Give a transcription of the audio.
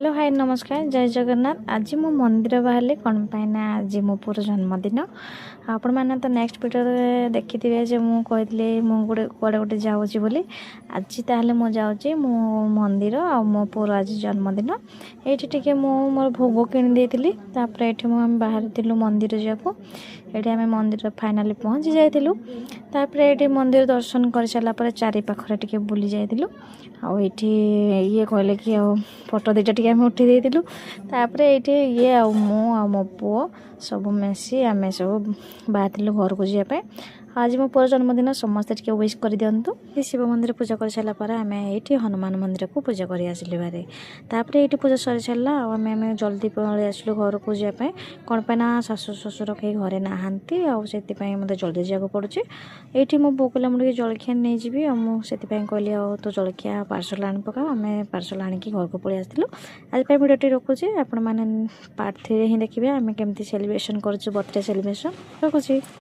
Hello hi नमस्कार जय जगन्नाथ। आज मु मंदिर बाहर कौन पाइना आज मो पुर जन्मदिन। आपण मैंने तो नेक्स्ट वीडियो देखी जे मु कहली मुझे कड़े गोटे जाऊँगी बोली। आज ताहले मु जाऊँगी मो मंदिर आ मो पुर आज जन्मदिन। ये मोर भोग किनी तापर ये आम बाहर थिलु मंदिर जाकू। ये आम मंदिर फाइनाली पहुँची जाइलु। तापर ये मंदिर दर्शन कर सारापर चारि पाखरे टिके बुली जाइलु। आठी ये कहले कि फोटो दुटा टी आम उठी देलु। तापर ये मो पुओ सब मिसी आम सब बाहर घर को जावाई। आज मो पुअर जन्मदिन समस्ते टे विश कर दिंतु। शिव मंदिर पूजा कर सारापर आम ये हनुमान मंदिर को पूजा कर आसिलु बारे। तापर ये पूजा सरी सारा आम जल्दी पलि आसिलु घर को जावाई। कौन पाइना शाशु शशुर कहीं घरे नहांती से मत जल्दी जाक पड़ुचे। ये मो बो कहला मुझे जलखिया नहीं जी मुझे कहली तो जलखिया पार्सल आनी पका आम पार्सल आणिकी घर को पलि आसलु। आज भिडियोटी रखुचे आपण मैंने पार्ट 3 ही देखिए आम केमती सेलिब्रेशन कर बर्थडे सेलिब्रेशन रखुची।